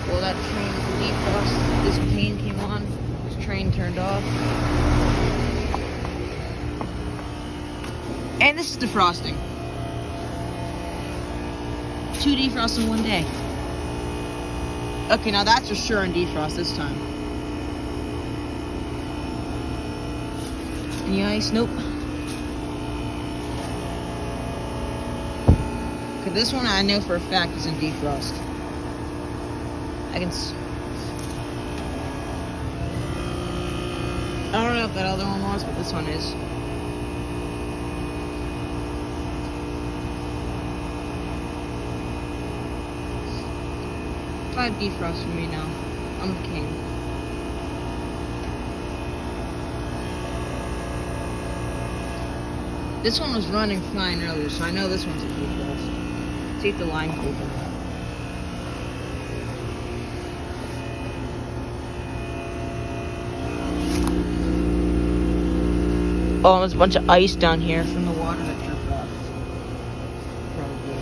Well, that train defrost, this pane came on, this train turned off. And this is defrosting. 2 defrosts in one day. Okay, now that's for sure in defrost this time. Any ice? Nope. Okay, this one I know for a fact is in defrost. I don't know if that other one was, but this one is. Five defrosts for me now. I'm the king. This one was running fine earlier, so I know this one's a defrost. See if the line can open up. Oh, there's a bunch of ice down here from the water that dripped off. Probably.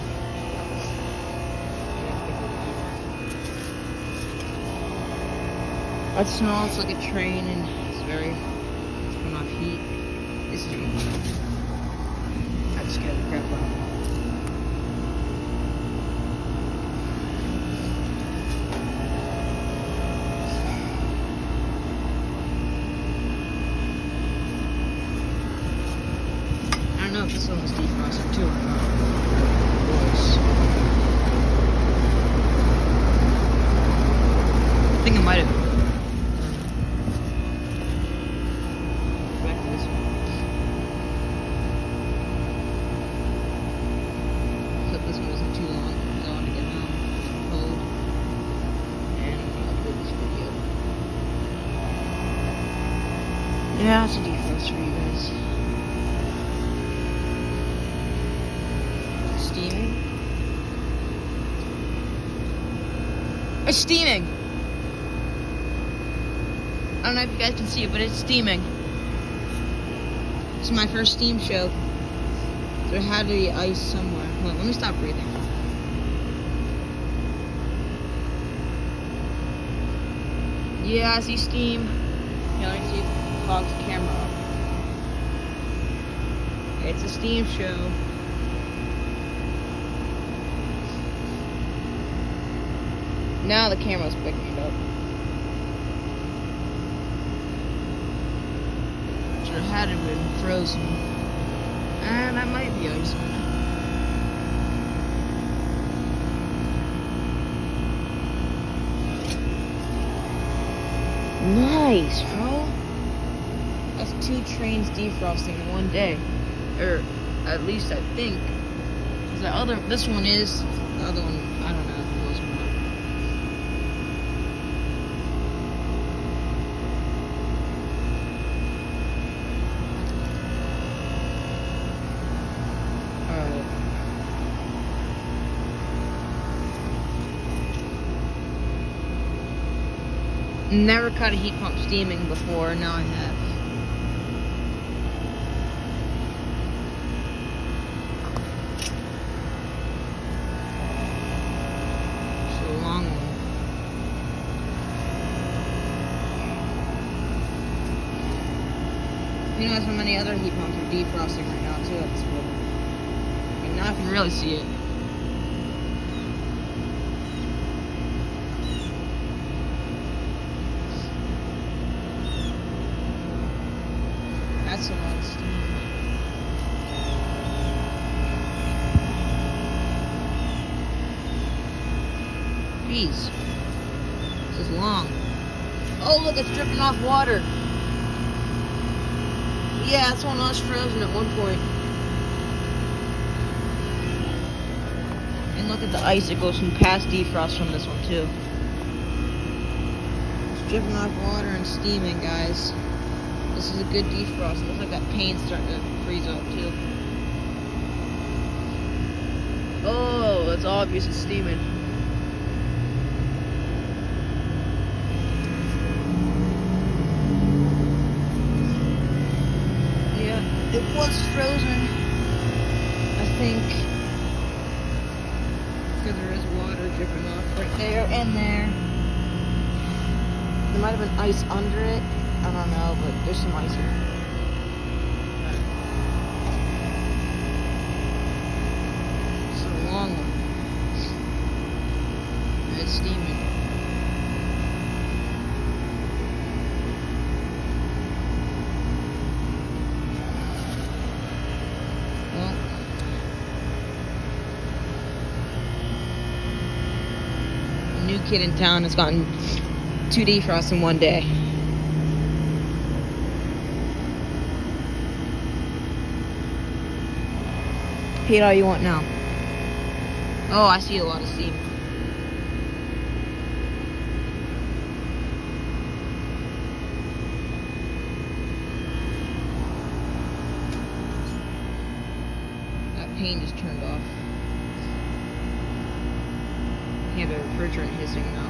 That smells like a train and it's coming off heat. This is really I just gotta grab one. I don't know if this one was defrosted too or not. I think it might have been. Back to this one. Except this one wasn't too long because I wanted to get home. It's cold. And I'm gonna upload this video. Yeah, it's a defrost for you guys. Steaming. It's steaming. I don't know if you guys can see it, but it's steaming. This is my first steam show. There had to be ice somewhere. Hold on, let me stop breathing. Yeah, I see steam. Yeah, let me see if it fogs the camera up. It's a steam show. Now the camera's picking it up. Should have had it been frozen. And that might be ice. Nice, bro. That's 2 trains defrosting in one day. Or at least I think. This one is, the other one, I don't know if it was or not. Never caught a heat pump steaming before, now I have. It's a long one. You know how many other heat pumps are defrosting right now too at this point. And now I can really see it. That's a lot of steam. Jeez. This is long. Oh, look, it's dripping off water. Yeah, this one was frozen at one point. And look at the ice. It goes from past defrost from this one, too. It's dripping off water and steaming, guys. This is a good defrost. It looks like that pane's starting to freeze up too. Oh, it's obvious it's steaming. Yeah, it was frozen, I think. Because there is water dripping off right there and there. There might have been ice under it. I don't know, but there's some ice here. It's a long one. And it's steaming. Well, a new kid in town has gotten 2 defrosts in one day. Heat all you want now. Oh, I see a lot of steam. That pane just turned off. Yeah, the refrigerant hissing now.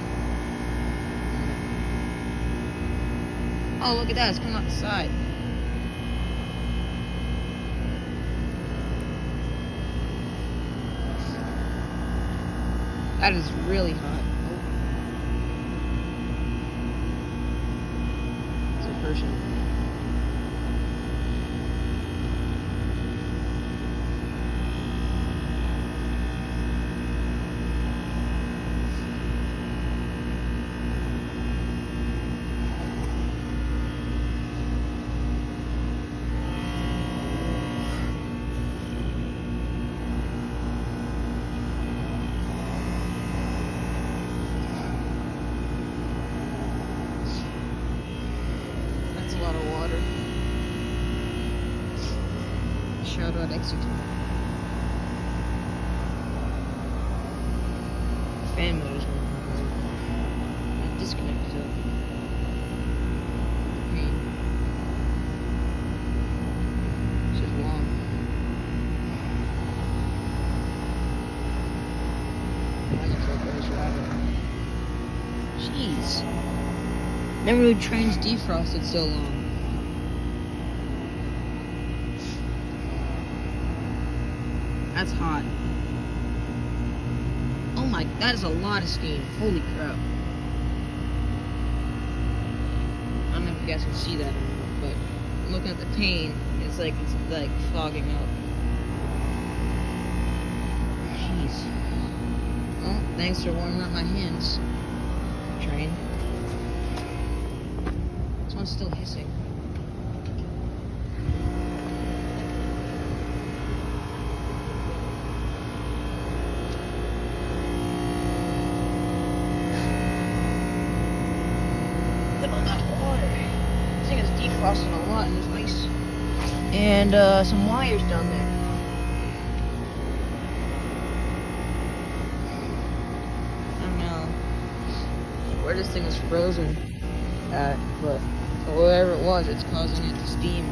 Oh, look at that, it's coming out the side. That is really hot. Oh. It's a person. Shout out Exeter. Fan mode is not disconnected though. This is long. That looks like there's water. Jeez. Never knew trains defrosted so long. That's hot. Oh my, that is a lot of steam. Holy crap. I don't know if you guys can see that or not, but looking at the pane, it's like fogging up. Jeez. Well, thanks for warming up my hands, train. This one's still hissing. This thing is defrosting a lot, and there's ice and some wires down there. I don't know where this thing is frozen at, but wherever it was, it's causing it to steam.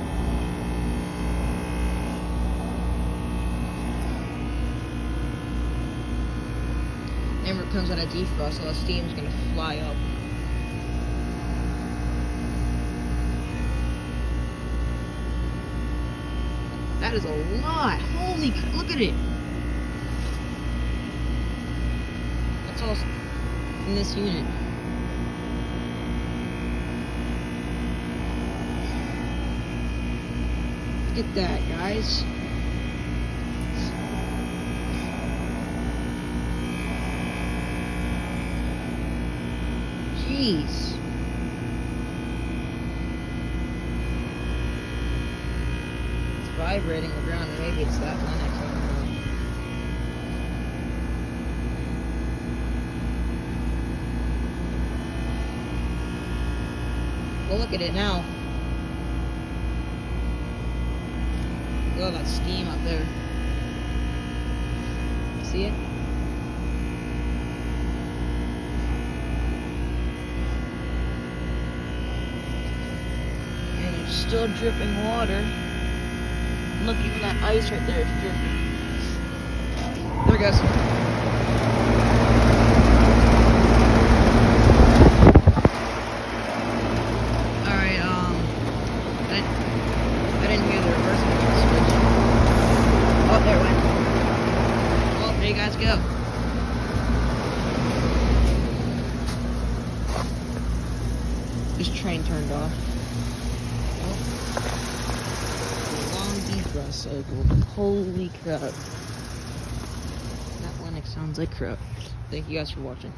Whenever it comes out of defrost, all the steam is gonna fly up. That is a lot. Holy, look at it. That's all in this unit. Look at that, guys. Jeez. Vibrating the ground, and maybe it's that Linux, I don't know. Well, look at it now. Look at all that steam up there. See it? And it's still dripping water. Look, even that ice right there is dripping. There it goes. Alright, I didn't hear the reverse control switch. Oh, there it went. Well, there you guys go. this train turned off. Oh. A long defrost cycle. Holy crap. That Linux sounds like crap. Thank you guys for watching.